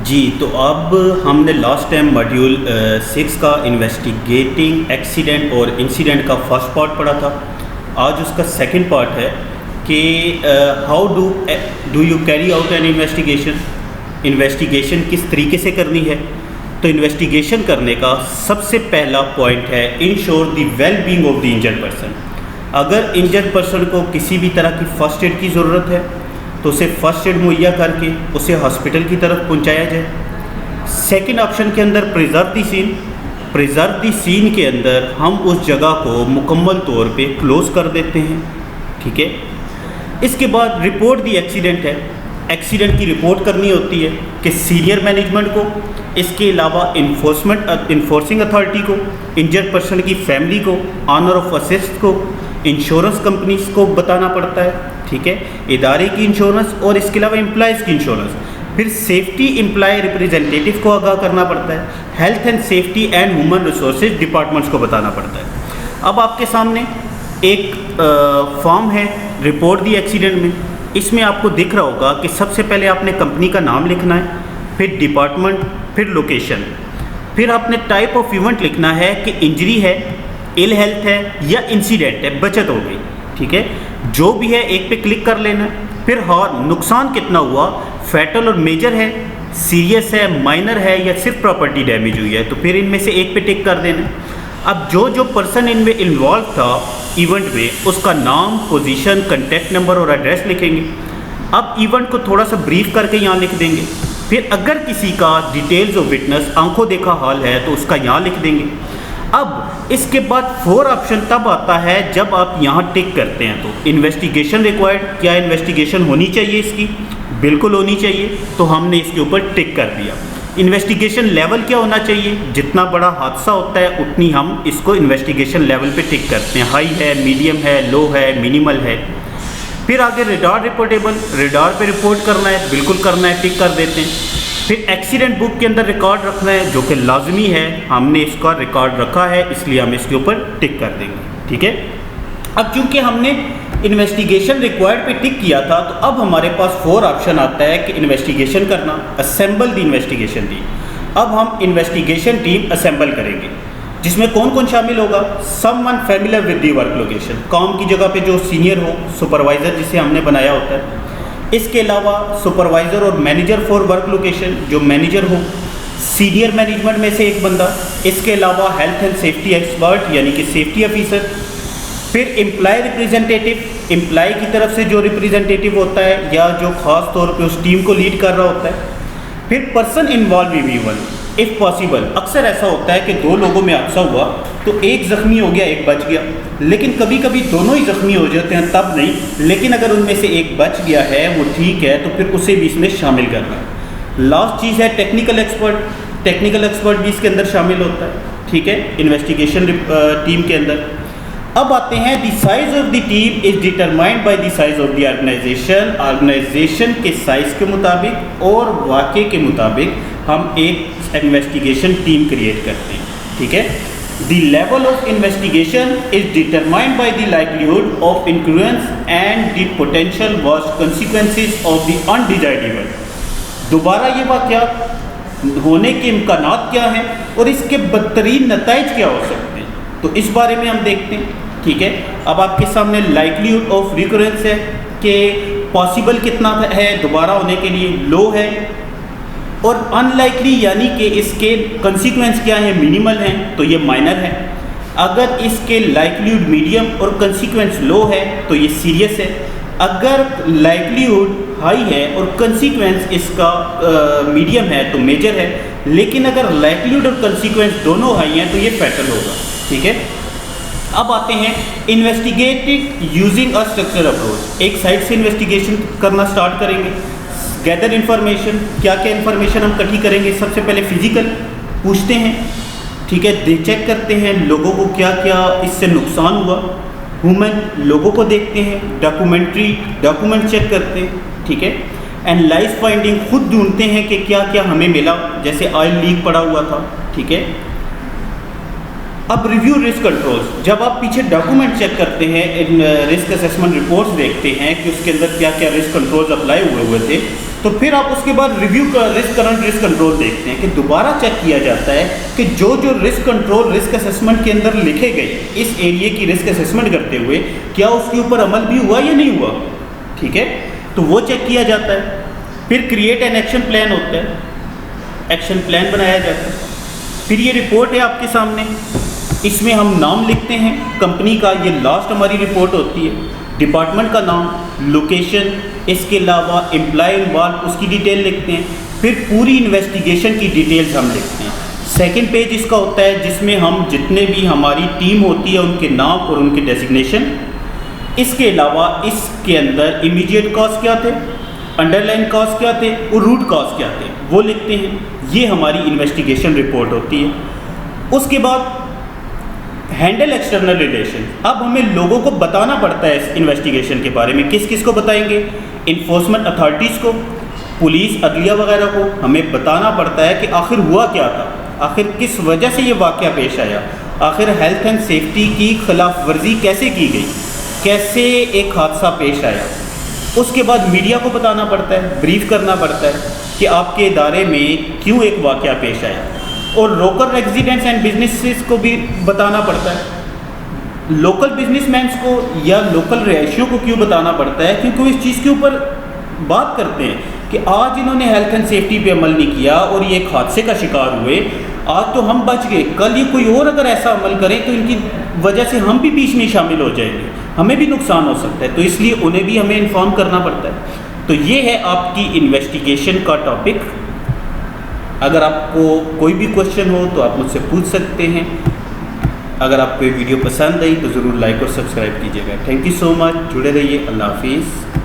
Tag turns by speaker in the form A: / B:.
A: जी, तो अब हमने लास्ट टाइम मॉड्यूल 6 का इन्वेस्टिगेटिंग एक्सीडेंट और इंसिडेंट का फर्स्ट पार्ट पढ़ा था। आज उसका सेकंड पार्ट है कि how do you carry out an investigation किस तरीके से करनी है। तो इन्वेस्टिगेशन करने का सबसे पहला पॉइंट है ensure the well being of the injured person. अगर इंजर्ड पर्सन को किसी भी तरह की फ़र्स्ट एड की ज़रूरत है तो उसे फ़र्स्ट एड मुहैया करके उसे हॉस्पिटल की तरफ पहुंचाया जाए। सेकंड ऑप्शन के अंदर प्रिजर्व द सीन के अंदर हम उस जगह को मुकम्मल तौर पे क्लोज़ कर देते हैं। ठीक है, इसके बाद रिपोर्ट दी एक्सीडेंट है। एक्सीडेंट की रिपोर्ट करनी होती है कि सीनियर मैनेजमेंट को, इसके अलावा इन्फोर्सिंग अथॉरिटी को, इंजर्ड पर्सन की फैमिली को, ऑनर ऑफ असिस्ट को, इंश्योरेंस कंपनीज को बताना पड़ता है। ठीक है, इदारे की इंश्योरेंस और इसके अलावा एम्प्लॉयज़ की इंश्योरेंस। फिर सेफ्टी एम्प्लॉय रिप्रेजेंटेटिव को आगाह करना पड़ता है। Health and safety and human resources departments को बताना पड़ता है। अब आपके सामने एक फॉर्म है रिपोर्ट दी एक्सीडेंट में। इसमें आपको दिख रहा होगा कि सबसे पहले आपने कंपनी का नाम लिखना है, फिर डिपार्टमेंट, फिर लोकेशन, फिर आपने टाइप ऑफ इवेंट लिखना है कि इंजरी है, इल हेल्थ है या इंसिडेंट है, बचत हो गई। ठीक है, जो भी है एक पे क्लिक कर लेना। फिर नुकसान कितना हुआ, फैटल और मेजर है, सीरियस है, माइनर है या सिर्फ प्रॉपर्टी डैमेज हुई है, तो फिर इनमें से एक पे टिक कर देना। अब जो पर्सन इनमें इन्वॉल्व था इवेंट में, उसका नाम, पोजीशन, कॉन्टैक्ट नंबर और एड्रेस लिखेंगे। अब इवेंट को थोड़ा सा ब्रीफ करके यहाँ लिख देंगे। फिर अगर किसी का डिटेल्स ऑफ विटनेस, आंखों देखा हाल है, तो उसका यहाँ लिख देंगे। अब इसके बाद 4 ऑप्शन तब आता है जब आप यहाँ टिक करते हैं। तो इन्वेस्टिगेशन रिक्वायर्ड, क्या इन्वेस्टिगेशन होनी चाहिए इसकी? बिल्कुल होनी चाहिए, तो हमने इसके ऊपर टिक कर दिया। इन्वेस्टिगेशन लेवल क्या होना चाहिए? जितना बड़ा हादसा होता है उतनी हम इसको इन्वेस्टिगेशन लेवल पे टिक करते हैं। हाई है, मीडियम है, लो है, मिनिमल है। फिर आगे रिडार रिपोर्टेबल, रिडार पे रिपोर्ट करना है, बिल्कुल करना है, टिक कर देते हैं। फिर एक्सीडेंट बुक के अंदर रिकॉर्ड रखना है, जो कि लाजमी है, हमने इसका रिकॉर्ड रखा है, इसलिए हम इसके ऊपर टिक कर देंगे। ठीक है, अब चूंकि हमने इन्वेस्टिगेशन रिक्वायर्ड पे टिक किया था, तो अब हमारे पास 4 ऑप्शन आता है कि इन्वेस्टिगेशन करना, असेंबल द इन्वेस्टिगेशन टीम। अब हम इन्वेस्टिगेशन टीम असेंबल करेंगे, जिसमें कौन कौन शामिल होगा? Someone familiar with the work location, काम की जगह पे जो सीनियर हो, सुपरवाइज़र जिसे हमने बनाया होता है। इसके अलावा सुपरवाइज़र और मैनेजर फॉर वर्क लोकेशन, जो मैनेजर हो, सीनियर मैनेजमेंट में से एक बंदा। इसके अलावा हेल्थ एंड सेफ्टी एक्सपर्ट यानी कि सेफ्टी ऑफिसर। फिर एम्प्लॉय रिप्रेजेंटेटिव, एम्प्लॉय की तरफ से जो रिप्रेजेंटेटिव होता है या जो ख़ास तौर पे उस टीम को लीड कर रहा होता है। फिर person involve in event if possible. अक्सर ऐसा होता है कि 2 लोगों में हादसा हुआ तो एक ज़ख्मी हो गया, एक बच गया, लेकिन कभी कभी दोनों ही ज़ख्मी हो जाते हैं, तब नहीं। लेकिन अगर उनमें से एक बच गया है, वो ठीक है, तो फिर उसे भी इसमें शामिल करना है। लास्ट चीज़ है टेक्निकल एक्सपर्ट। टेक्निकल एक्सपर्ट भी इसके अंदर शामिल होता है। ठीक है, इन्वेस्टिगेशन टीम के अंदर। अब आते हैं the size of the team is determined by the size of the organisation. Organisation के साइज़ के मुताबिक और वाक़े के मुताबिक हम एक इन्वेस्टिगेशन टीम क्रिएट करते हैं। ठीक है, the level of investigation is determined by the likelihood of influence and the potential worst consequences of the undesired event. दोबारा ये वाक़या होने के इम्कानात क्या हैं और इसके बदतरीन नताइज क्या हो सकते हैं, तो इस बारे में हम देखते हैं। ठीक है, अब आपके सामने लाइक्लीहुड ऑफ रिकरेंस है कि पॉसिबल कितना है दोबारा होने के लिए, लो है, और अनलाइकली यानी कि इसके कंसीक्वेंस क्या है, मिनिमल हैं, तो ये माइनर है। अगर इसके लाइक्लीहुड मीडियम और कंसीक्वेंस लो है तो ये सीरियस है। अगर लाइक्लीहुड हाई है और कंसीक्वेंस इसका मीडियम है तो मेजर है। लेकिन अगर लाइक्लीहुड और कंसीक्वेंस दोनों हाई हैं तो ये फैटल होगा। ठीक है, अब आते हैं investigating using a structure approach. एक साइड से इन्वेस्टिगेशन करना स्टार्ट करेंगे। गैदर इन्फॉर्मेशन, क्या क्या इन्फॉर्मेशन हम इकट्ठी करेंगे? सबसे पहले फिजिकल पूछते हैं। ठीक है, चेक करते हैं लोगों को क्या क्या इससे नुकसान हुआ। ह्यूमन, लोगों को देखते हैं। डॉक्यूमेंट चेक करते हैं। ठीक है, एनालाइज फाइंडिंग, खुद ढूंढते हैं कि क्या क्या हमें मिला, जैसे ऑयल लीक पड़ा हुआ था। ठीक है, अब रिव्यू रिस्क कंट्रोल्स, जब आप पीछे डॉक्यूमेंट चेक करते हैं, इन रिस्क असेसमेंट रिपोर्ट्स देखते हैं कि उसके अंदर क्या क्या रिस्क कंट्रोल्स अप्लाई हुए थे, तो फिर आप उसके बाद रिव्यू का रिस्क करंट रिस्क कंट्रोल देखते हैं कि दोबारा चेक किया जाता है कि जो रिस्क कंट्रोल रिस्क असेसमेंट के अंदर लिखे गए इस एरिया की रिस्क असेसमेंट करते हुए क्या उसके ऊपर अमल भी हुआ या नहीं हुआ, ठीक है, तो वो चेक किया जाता है। फिर क्रिएट एन एक्शन प्लान होता है, एक्शन प्लान बनाया जाता है। फिर ये रिपोर्ट है आपके सामने, इसमें हम नाम लिखते हैं कंपनी का, ये लास्ट हमारी रिपोर्ट होती है, डिपार्टमेंट का नाम, लोकेशन, इसके अलावा एम्प्लॉय इन्वॉल्व उसकी डिटेल लिखते हैं। फिर पूरी इन्वेस्टिगेशन की डिटेल्स हम लिखते हैं। सेकंड पेज इसका होता है जिसमें हम जितने भी हमारी टीम होती है उनके नाम और उनके डेजिग्नेशन, इसके अलावा इसके अंदर इमीडिएट कॉज क्या थे, अंडरलाइन कॉज क्या थे और रूट कॉज क्या थे वो लिखते हैं। ये हमारी इन्वेस्टिगेशन रिपोर्ट होती है। उसके बाद हैंडल एक्सटर्नल रिलेशन, अब हमें लोगों को बताना पड़ता है इस इन्वेस्टिगेशन के बारे में। किस किस को बताएंगे, इन्फोर्समेंट अथॉरिटीज़ को, पुलिस अदलिया वगैरह को हमें बताना पड़ता है कि आखिर हुआ क्या था, आखिर किस वजह से ये वाक़या पेश आया, आखिर हेल्थ एंड सेफ्टी की खिलाफ वर्जी कैसे की गई, कैसे एक हादसा पेश आया। उसके बाद मीडिया को बताना पड़ता है, ब्रीफ करना पड़ता है कि आपके इदारे में क्यों एक वाक़या पेश आया, और लोकल रेजिडेंट्स एंड बिजनेसेस को भी बताना पड़ता है। लोकल बिजनेसमैन्स को या लोकल रहायशियों को क्यों बताना पड़ता है, क्योंकि वो इस चीज़ के ऊपर बात करते हैं कि आज इन्होंने हेल्थ एंड सेफ्टी पे अमल नहीं किया और ये एक हादसे का शिकार हुए, आज तो हम बच गए, कल ये कोई और अगर ऐसा अमल करें तो इनकी वजह से हम भी बीच में शामिल हो जाएंगे, हमें भी नुकसान हो सकता है, तो इसलिए उन्हें भी हमें इन्फॉर्म करना पड़ता है। तो ये है आपकी इन्वेस्टिगेशन का टॉपिक। अगर आपको कोई भी क्वेश्चन हो तो आप मुझसे पूछ सकते हैं। अगर आपको ये वीडियो पसंद आई तो ज़रूर लाइक और सब्सक्राइब कीजिएगा। थैंक यू सो मच, जुड़े रहिए। अल्लाह हाफिज़।